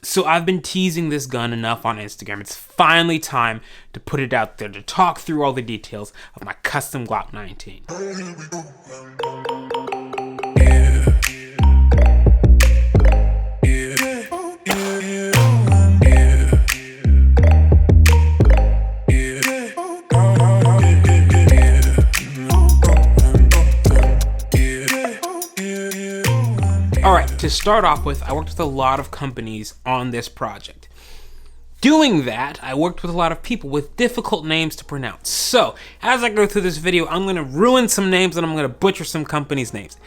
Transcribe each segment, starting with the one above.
So I've been teasing this gun enough on Instagram. It's finally time to put it out there, to talk through all the details of my custom Glock 19. Alright, to start off with, I worked with a lot of companies on this project. Doing that, I worked with a lot of people with difficult names to pronounce. So, as I go through this video, I'm going to ruin some names and I'm going to butcher some companies' names.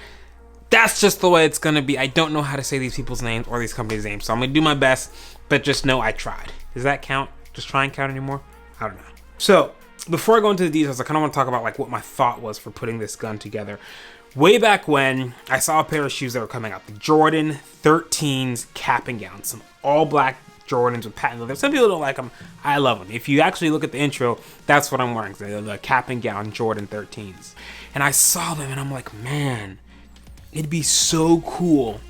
That's just the way it's going to be. I don't know how to say these people's names or these companies' names, so I'm going to do my best, but just know I tried. Does that count? Does trying count anymore? I don't know. So, before I go into the details, I kind of want to talk about like what my thought was for putting this gun together. Way back when, I saw a pair of shoes that were coming out, the Jordan 13s cap and gown, some all black Jordans with patent leather. Some people don't like them. I love them. If you actually look at the intro, that's what I'm wearing, the cap and gown Jordan 13s. And I saw them and I'm like, man, it'd be so cool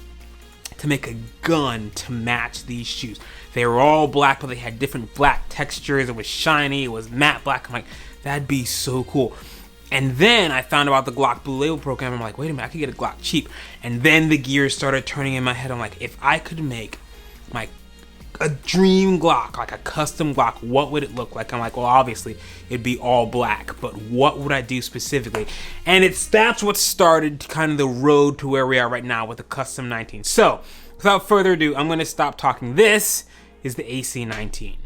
to make a gun to match these shoes. They were all black, but they had different black textures. It was shiny, it was matte black. I'm like, that'd be so cool. And then I found about the Glock Blue Label program. I'm like, wait a minute, I could get a Glock cheap. And then the gears started turning in my head. I'm like, if I could make a dream Glock, like a custom Glock, what would it look like? I'm like, well, obviously it'd be all black, but what would I do specifically? And that's what started kind of the road to where we are right now with the custom 19. So without further ado, I'm going to stop talking. This is the AC19.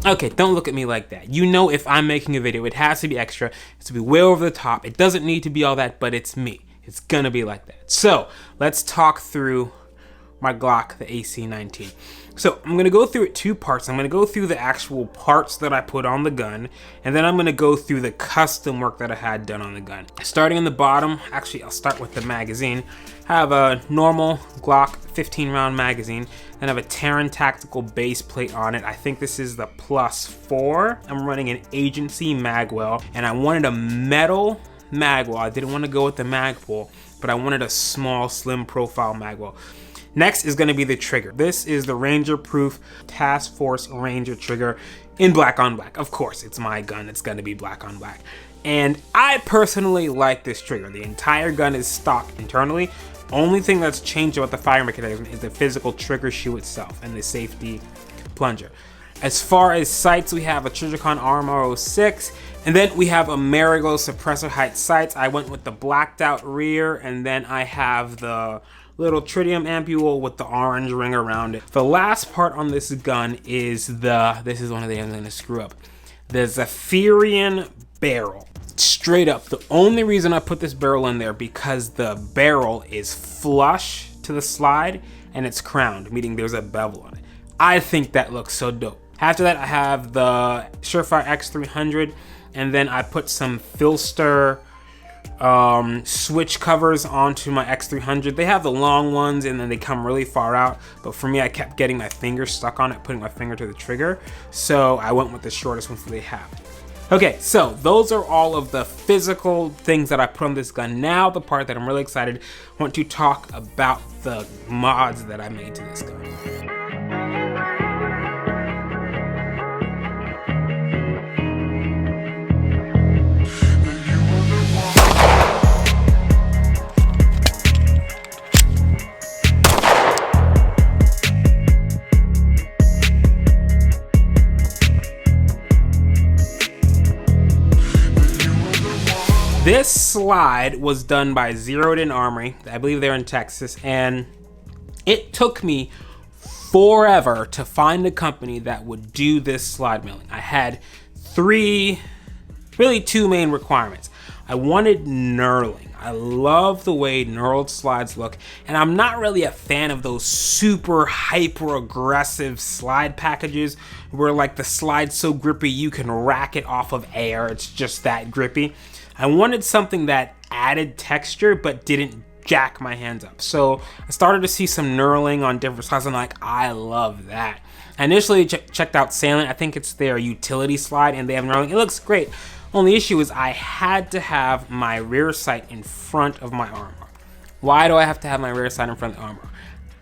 Okay, don't look at me like that. You know, if I'm making a video, it has to be extra. It has to be way over the top. It doesn't need to be all that, but it's me. It's gonna be like that. So let's talk through my Glock, the AC19. So I'm gonna go through it two parts. I'm gonna go through the actual parts that I put on the gun, and then I'm gonna go through the custom work that I had done on the gun. Starting in the bottom, actually I'll start with the magazine. I have a normal Glock 15 round magazine, and I have a Terran tactical base plate on it. I think this is the +4. I'm running an agency magwell, and I wanted a metal magwell. I didn't want to go with the Magpul, but I wanted a small, slim profile magwell. Next is going to be the trigger. This is the Ranger Proof Task Force Ranger trigger in black on black. Of course, it's my gun. It's going to be black on black. And I personally like this trigger. The entire gun is stock internally. Only thing that's changed about the firing mechanism is the physical trigger shoe itself and the safety plunger. As far as sights, we have a Trijicon Armory 06, and then we have a Marigold suppressor height sights. I went with the blacked out rear, and then I have the little tritium ampule with the orange ring around it. The last part on this gun is this is one of the things I'm gonna screw up. The Zephyrian barrel. Straight up, the only reason I put this barrel in there because the barrel is flush to the slide and it's crowned, meaning there's a bevel on it. I think that looks so dope. After that, I have the Surefire X300, and then I put some Filster switch covers onto my X300. They have the long ones and then they come really far out, but for me I kept getting my finger stuck on it, putting my finger to the trigger, so I went with the shortest ones that they have. Okay, so those are all of the physical things that I put on this gun. Now the part that I'm really excited, I want to talk about the mods that I made to this gun. This slide was done by Zeroed in Armory. I believe they're in Texas, and it took me forever to find a company that would do this slide milling. I had two main requirements. I wanted knurling. I love the way knurled slides look, and I'm not really a fan of those super hyper aggressive slide packages where like the slide's so grippy you can rack it off of air. It's just that grippy. I wanted something that added texture but didn't jack my hands up. So I started to see some knurling on different slides. I'm like, I love that. I initially checked out Salient. I think it's their utility slide, and they have knurling. It looks great. Only issue is I had to have my rear sight in front of my armor. Why do I have to have my rear sight in front of the armor?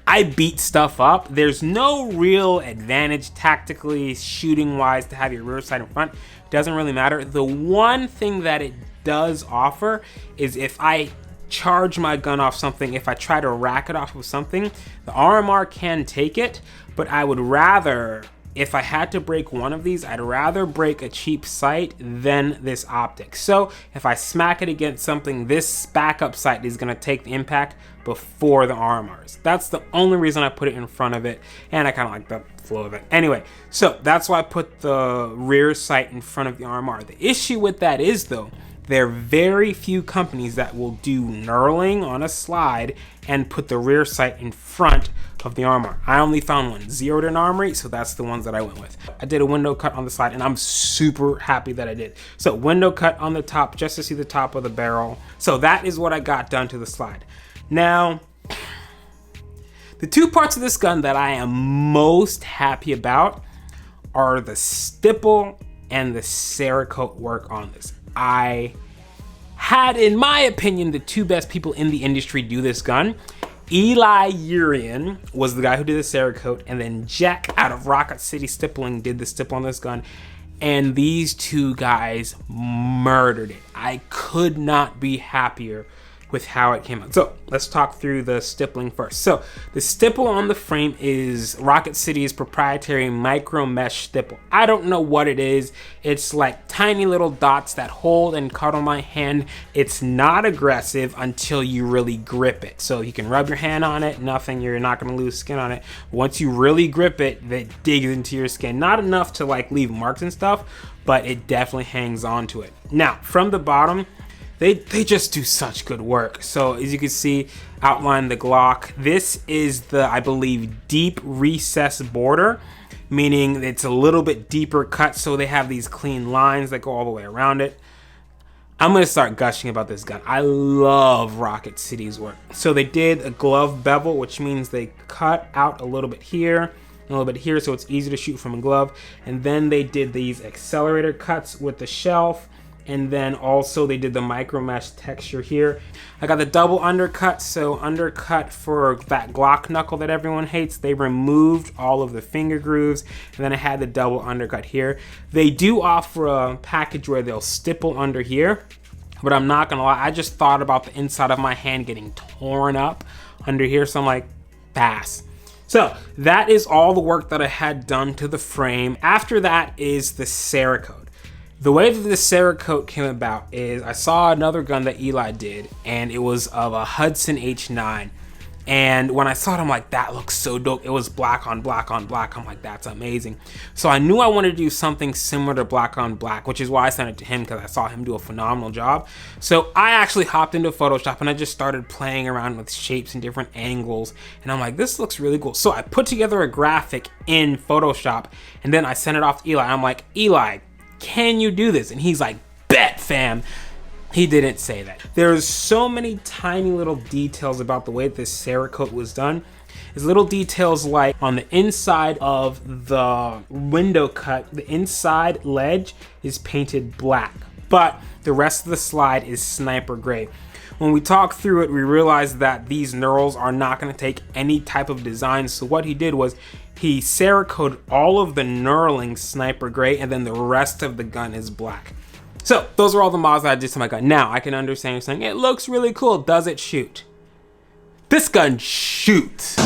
I beat stuff up. There's no real advantage tactically, shooting wise, to have your rear sight in front. Doesn't really matter. The one thing that it does offer is if I charge my gun off something, if I try to rack it off of something, the RMR can take it, but I would rather, if I had to break one of these, I'd rather break a cheap sight than this optic. So if I smack it against something, this backup sight is gonna take the impact before the RMRs. That's the only reason I put it in front of it, and I kind of like the flow of it. Anyway, so that's why I put the rear sight in front of the RMR. The issue with that is though, there are very few companies that will do knurling on a slide and put the rear sight in front of the armor. I only found one, Zeroed in Armory, so that's the ones that I went with. I did a window cut on the side, and I'm super happy that I did. So window cut on the top just to see the top of the barrel. So that is what I got done to the slide. Now, the two parts of this gun that I am most happy about are the stipple and the Cerakote work on this. I had, in my opinion, the two best people in the industry do this gun. Eli Urian was the guy who did the Cerakote, and then Jack out of Rocket City Stippling did the stipple on this gun. And these two guys murdered it. I could not be happier with how it came out. So let's talk through the stippling first. So the stipple on the frame is Rocket City's proprietary micro mesh stipple. I don't know what it is. It's like tiny little dots that hold and cuddle my hand. It's not aggressive until you really grip it. So you can rub your hand on it, nothing, you're not gonna lose skin on it. Once you really grip it, it digs into your skin. Not enough to like leave marks and stuff, but it definitely hangs on to it. Now, from the bottom, they just do such good work. So as you can see, outline the Glock. This is the, I believe, deep recess border, meaning it's a little bit deeper cut, so they have these clean lines that go all the way around it. I'm gonna start gushing about this gun. I love Rocket City's work. So they did a glove bevel, which means they cut out a little bit here, and a little bit here, so it's easy to shoot from a glove. And then they did these accelerator cuts with the shelf. And then also they did the micro mesh texture here. I got the double undercut, so undercut for that Glock knuckle that everyone hates. They removed all of the finger grooves, and then I had the double undercut here. They do offer a package where they'll stipple under here, but I'm not gonna lie, I just thought about the inside of my hand getting torn up under here, so I'm like, pass. So that is all the work that I had done to the frame. After that is the Cerakote. The way that the Cerakote came about is I saw another gun that Eli did, and it was of a Hudson H9. And when I saw it, I'm like, that looks so dope. It was black on black on black. I'm like, that's amazing. So I knew I wanted to do something similar to black on black, which is why I sent it to him, because I saw him do a phenomenal job. So I actually hopped into Photoshop and I just started playing around with shapes and different angles. And I'm like, this looks really cool. So I put together a graphic in Photoshop, and then I sent it off to Eli. I'm like, Eli, can you do this? And he's like, bet, fam. He didn't say that. There's so many tiny little details about the way this Cerakote was done. There's little details like on the inside of the window cut, the inside ledge is painted black, but the rest of the slide is sniper gray. When we talk through it, we realized that these knurls are not going to take any type of design. So what he did was he Cerakoted all of the knurling sniper gray, and then the rest of the gun is black. So those are all the mods that I did to my gun. Now I can understand you saying, it looks really cool. Does it shoot? This gun shoots.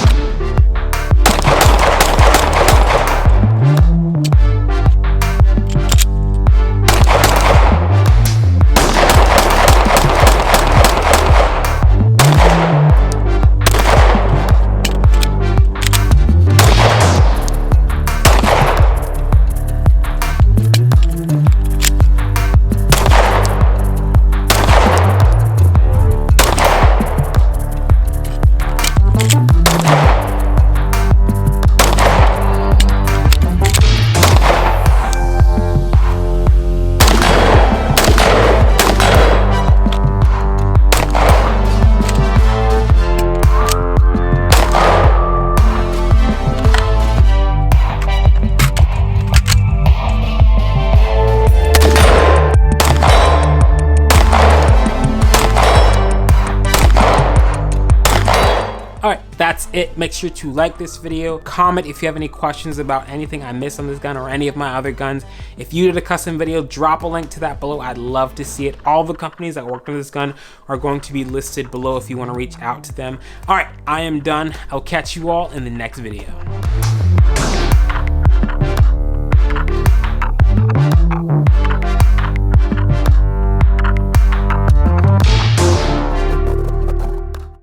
All right, that's it. Make sure to like this video, comment if you have any questions about anything I missed on this gun or any of my other guns. If you did a custom video, drop a link to that below. I'd love to see it. All the companies that worked on this gun are going to be listed below if you want to reach out to them. All right, I am done. I'll catch you all in the next video.